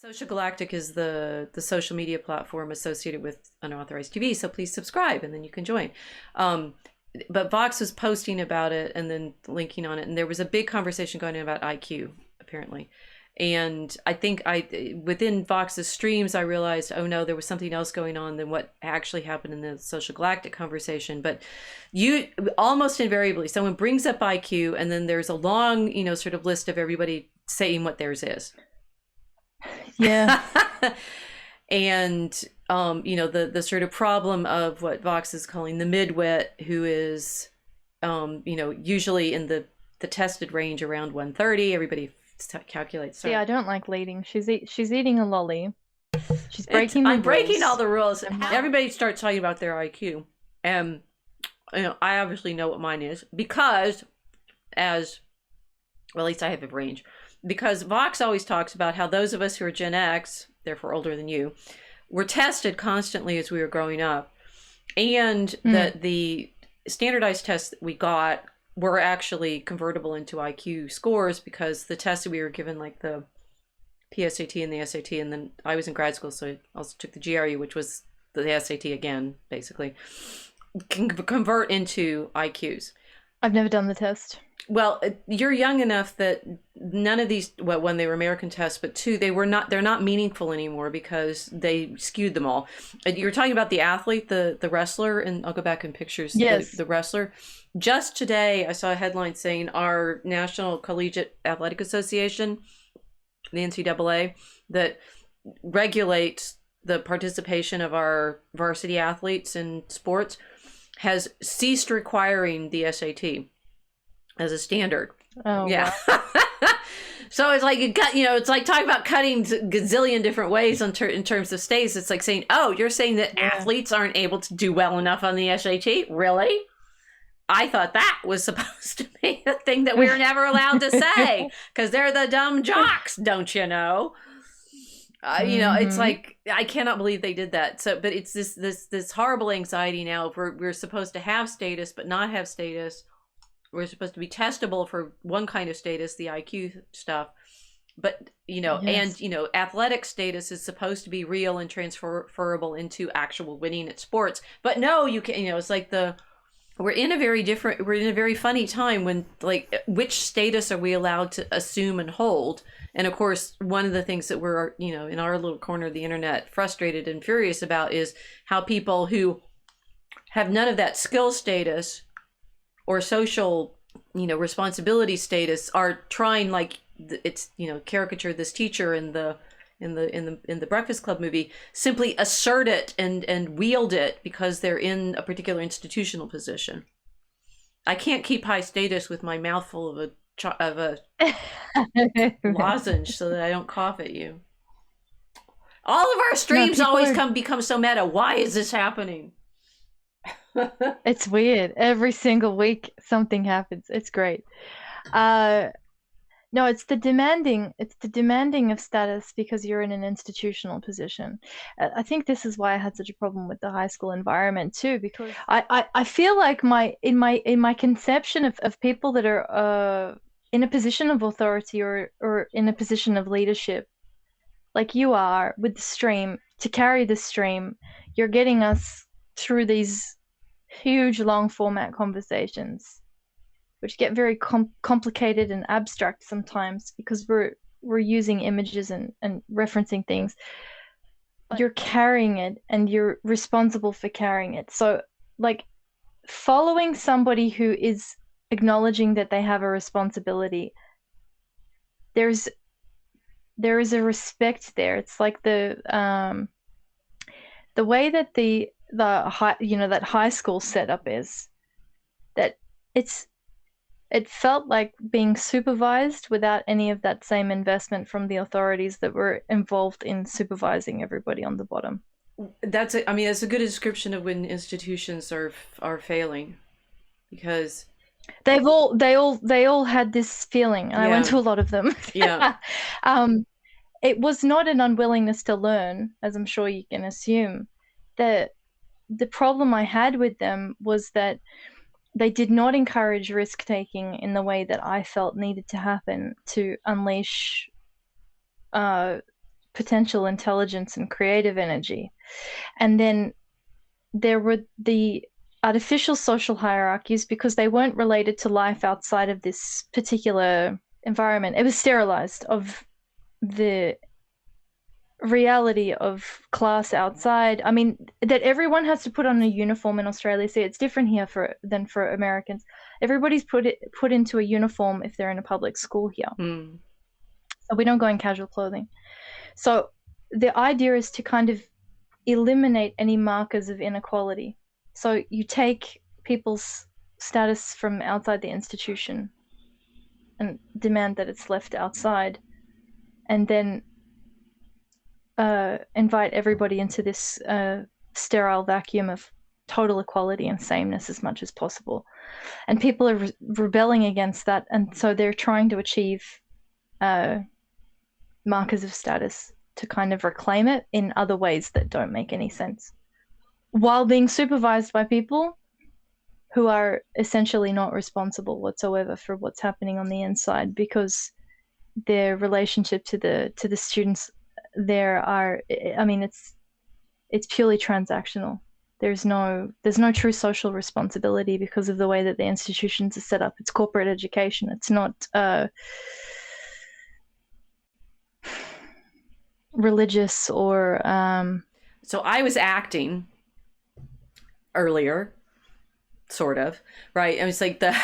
Social Galactic is the social media platform associated with Unauthorized TV, so please subscribe and then you can join. But Vox was posting about it and then linking on it, and there was a big conversation going on about IQ, apparently. And I think within Vox's streams, I realized, oh no, there was something else going on than what actually happened in the Social Galactic conversation. But you almost invariably, someone brings up IQ, and then there's a long, sort of list of everybody saying what theirs is. Yeah. And the sort of problem of what Vox is calling the midwit, who is usually in the tested range around 130. Everybody calculates. See, I don't like leading. She's eating a lolly. She's breaking the rules. I'm breaking all the rules. Everybody starts talking about their IQ, and I obviously know what mine is because, at least I have a range. Because Vox always talks about how those of us who are Gen X, therefore older than you, were tested constantly as we were growing up, and that the standardized tests that we got were actually convertible into IQ scores, because the tests that we were given, like the PSAT and the SAT, and then I was in grad school, so I also took the GRE, which was the SAT again, basically, can convert into IQs. I've never done the test. Well, you're young enough that none of these, well, when they were American tests, but two, they're not meaningful anymore because they skewed them all. You were talking about the athlete, the wrestler, and I'll go back in pictures. Yes. The wrestler. Just today, I saw a headline saying our National Collegiate Athletic Association, the NCAA, that regulates the participation of our varsity athletes in sports, has ceased requiring the SAT as a standard. Oh, yeah. Wow. So it's like it's like talking about cutting gazillion different ways in terms of states. It's like saying, oh, you're saying that athletes aren't able to do well enough on the SAT? Really? I thought that was supposed to be a thing that we were never allowed to say because they're the dumb jocks, don't you know? It's like, I cannot believe they did that. So, but it's this horrible anxiety now. If we're supposed to have status but not have status. We're supposed to be testable for one kind of status, the IQ stuff, but yes. And athletic status is supposed to be real and transferable into actual winning at sports. But no, you can. It's like we're in a very funny time when, like, which status are we allowed to assume and hold? And of course, one of the things that we're in our little corner of the internet frustrated and furious about is how people who have none of that skill status or social, responsibility status are trying, like it's caricature this teacher in the Breakfast Club movie, simply assert it and wield it because they're in a particular institutional position. I can't keep high status with my mouth full of a lozenge so that I don't cough at you. All of our streams always become so meta. Why is this happening? It's weird. Every single week something happens. It's great. No, it's the demanding of status because you're in an institutional position. I think this is why I had such a problem with the high school environment too, because I feel like in my conception of people that are in a position of authority or in a position of leadership, like you are with the stream, to carry the stream, you're getting us through these huge long format conversations, which get very complicated and abstract sometimes because we're using images and referencing things. You're carrying it and you're responsible for carrying it. So, like, following somebody who is acknowledging that they have a responsibility, there is a respect there. It's like the way that the high, that high school setup is, that it felt like being supervised without any of that same investment from the authorities that were involved in supervising everybody on the bottom. That's a good description of when institutions are failing, because they all had this feeling, and I went to a lot of them. Yeah. It was not an unwillingness to learn, as I'm sure you can assume. The problem I had with them was that they did not encourage risk-taking in the way that I felt needed to happen to unleash potential intelligence and creative energy. And then there were the artificial social hierarchies because they weren't related to life outside of this particular environment. It was sterilized of the reality of class outside. I mean, that everyone has to put on a uniform in Australia. See, it's different here than for Americans. Everybody's put into a uniform if they're in a public school here. So we don't go in casual clothing. So the idea is to kind of eliminate any markers of inequality. So you take people's status from outside the institution and demand that it's left outside, and then invite everybody into this sterile vacuum of total equality and sameness as much as possible. And people are rebelling against that, and so they're trying to achieve markers of status to kind of reclaim it in other ways that don't make any sense, while being supervised by people who are essentially not responsible whatsoever for what's happening on the inside, because their relationship to the students there are, I mean, it's purely transactional. There's no true social responsibility because of the way that the institutions are set up. It's corporate education. It's not religious or So I was acting earlier, sort of, right? And it's like the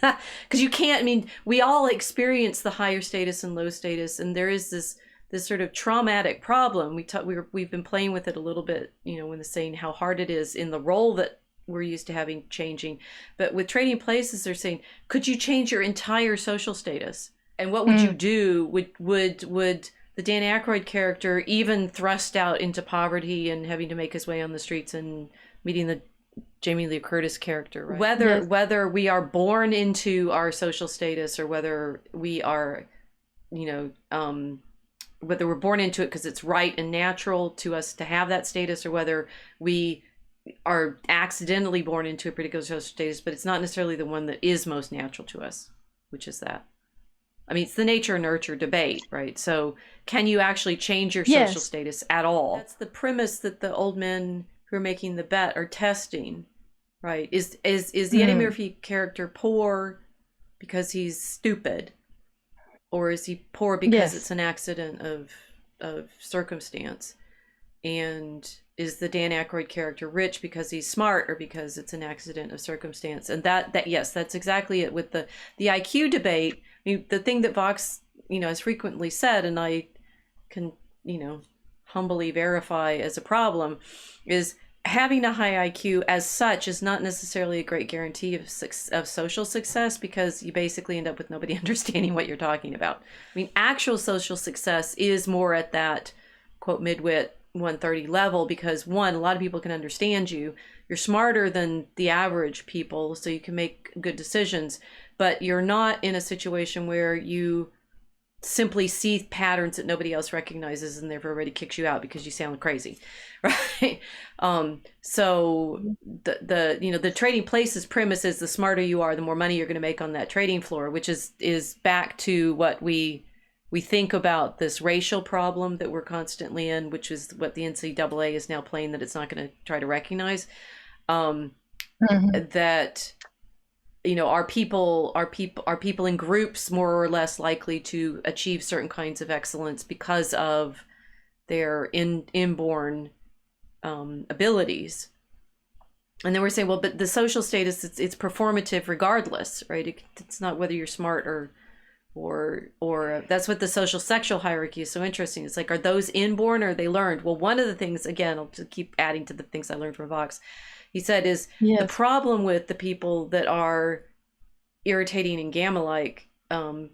because you can't, I mean, we all experience the higher status and low status, and there is this sort of traumatic problem. We've been playing with it a little bit, you know, when the saying how hard it is in the role that we're used to having changing. But with Trading Places, they're saying, could you change your entire social status? And what would you do? Would the Dan Aykroyd character even thrust out into poverty and having to make his way on the streets and meeting the Jamie Lee Curtis character, right? Whether we are born into our social status or whether we are, you know, whether we're born into it because it's right and natural to us to have that status, or whether we are accidentally born into a particular social status, but it's not necessarily the one that is most natural to us, which is that. I mean, it's the nature nurture debate, right? So can you actually change your social status at all? That's the premise that the old men who are making the bet are testing, right? Is the Eddie Murphy character poor because he's stupid? Or is he poor because it's an accident of circumstance? And is the Dan Aykroyd character rich because he's smart or because it's an accident of circumstance? And that yes, that's exactly it with the IQ debate. I mean, the thing that Vox, you know, has frequently said, and I can, you know, humbly verify as a problem, is having a high IQ as such is not necessarily a great guarantee of social success, because you basically end up with nobody understanding what you're talking about. I mean, actual social success is more at that, quote, midwit 130 level, because one, a lot of people can understand you. You're smarter than the average people, so you can make good decisions, but you're not in a situation where you simply see patterns that nobody else recognizes and therefore already kicks you out because you sound crazy, right? So the you know, the Trading Places premise is the smarter you are, the more money you're going to make on that trading floor, which is back to what we think about this racial problem that we're constantly in, which is what the NCAA is now playing that it's not going to try to recognize. That, you know, are people in groups more or less likely to achieve certain kinds of excellence because of their inborn abilities? And then we're saying, well, but the social status, it's performative regardless, right? It's not whether you're smart or that's what the social sexual hierarchy is so interesting. It's like, are those inborn or are they learned? Well, one of the things, again, I'll just keep adding to the things I learned from Vox, he said, is the problem with the people that are irritating and gamma-like, and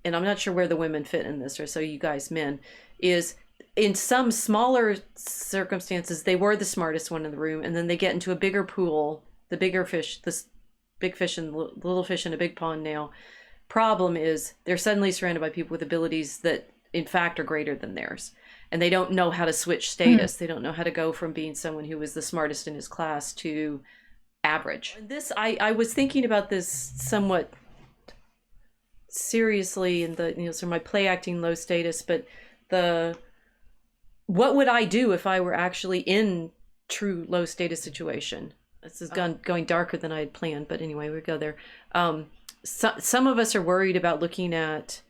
I'm not sure where the women fit in this, or so you guys men, is in some smaller circumstances, they were the smartest one in the room, and then they get into a bigger pool, the bigger fish, this big fish and the little fish in a big pond now. Problem is they're suddenly surrounded by people with abilities that in fact are greater than theirs, and they don't know how to switch status. They don't know how to go from being someone who was the smartest in his class to average. And this, I was thinking about this somewhat seriously in the, you know, so my play acting low status, but the what would I do if I were actually in true low status situation? This is going darker than I had planned, but anyway, we go there. Some of us are worried about looking at,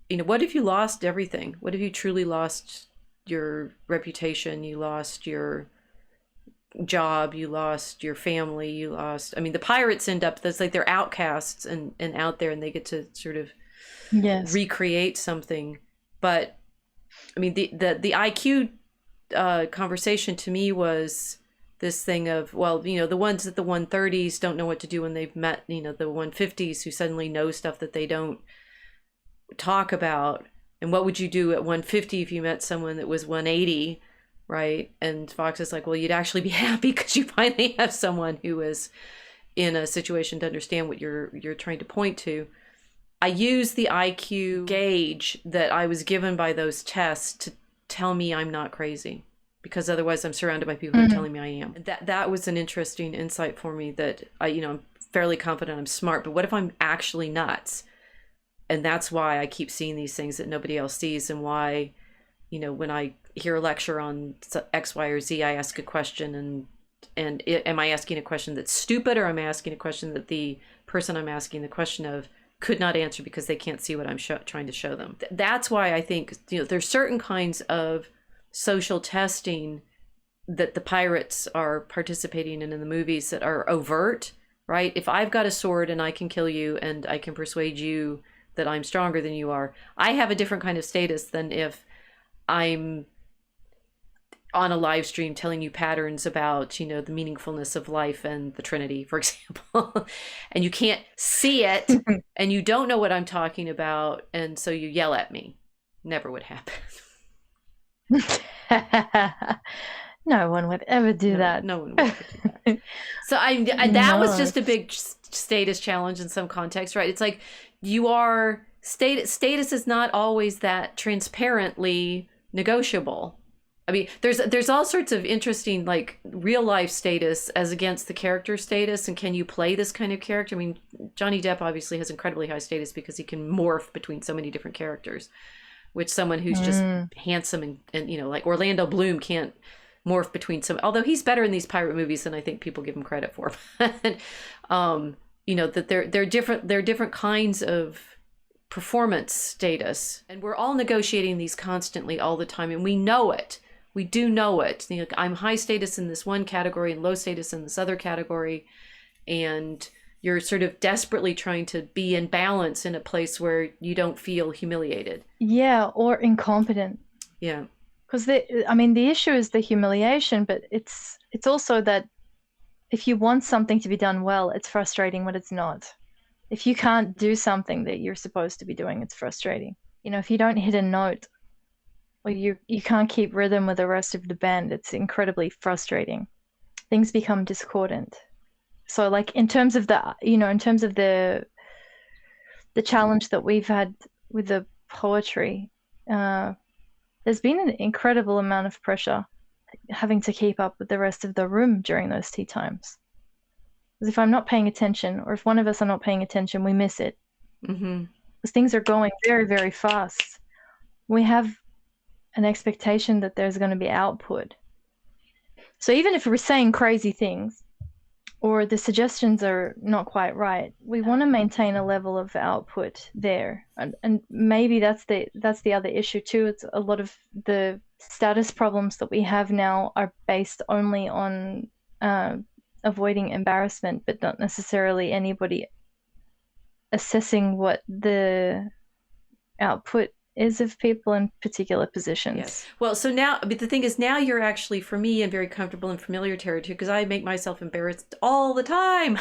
what if you lost everything? What if you truly lost your reputation? You lost your job, you lost your family, you lost, the pirates end up, that's like they're outcasts and out there, and they get to sort of recreate something. But the IQ conversation to me was this thing of, well, the ones at the 130s don't know what to do when they've met, the 150s who suddenly know stuff that they don't talk about. And what would you do at 150 if you met someone that was 180, right? And Fox is like, well, you'd actually be happy because you finally have someone who is in a situation to understand what you're trying to point to. I use the IQ gauge that I was given by those tests to tell me I'm not crazy, because otherwise I'm surrounded by people who are telling me I am. That was an interesting insight for me, that I'm fairly confident I'm smart, but what if I'm actually nuts? And that's why I keep seeing these things that nobody else sees, and why, when I hear a lecture on X, Y, or Z, I ask a question, am I asking a question that's stupid, or am I asking a question that the person I'm asking the question of could not answer because they can't see what I'm trying to show them? That's why I think, there's certain kinds of social testing that the pirates are participating in the movies that are overt, right? If I've got a sword and I can kill you and I can persuade you that I'm stronger than you are, I have a different kind of status than if I'm on a live stream telling you patterns about, the meaningfulness of life and the Trinity, for example, and you can't see it and you don't know what I'm talking about, and so you yell at me. Never would happen. No one would ever do that. No one would ever do that. So that was just a big status challenge in some context, right? It's like status is not always that transparently negotiable. There's all sorts of interesting, like, real life status as against the character status, and can you play this kind of character? Johnny Depp obviously has incredibly high status because he can morph between so many different characters, which someone who's just handsome and like Orlando Bloom can't morph between some, although he's better in these pirate movies than I think people give him credit for. That they're different kinds of performance status, and we're all negotiating these constantly all the time, and we know it. We do know it. I'm high status in this one category and low status in this other category, and you're sort of desperately trying to be in balance in a place where you don't feel humiliated. Yeah, or incompetent. Yeah. Because the issue is the humiliation, but it's also that if you want something to be done well, it's frustrating when it's not. If you can't do something that you're supposed to be doing, it's frustrating. If you don't hit a note, or you can't keep rhythm with the rest of the band, it's incredibly frustrating. Things become discordant. So, like, in terms of the challenge that we've had with the poetry, there's been an incredible amount of pressure having to keep up with the rest of the room during those tea times. Because if I'm not paying attention, or if one of us are not paying attention, we miss it. Mm-hmm. Because things are going very, very fast. We have an expectation that there's going to be output. So even if we're saying crazy things, or the suggestions are not quite right, we want to maintain a level of output there. And maybe that's the other issue too. It's a lot of the status problems that we have now are based only on avoiding embarrassment, but not necessarily anybody assessing what the output is of people in particular positions. Yes. Well, so now, but the thing is, now you're actually, for me, in very comfortable and familiar territory, because I make myself embarrassed all the time.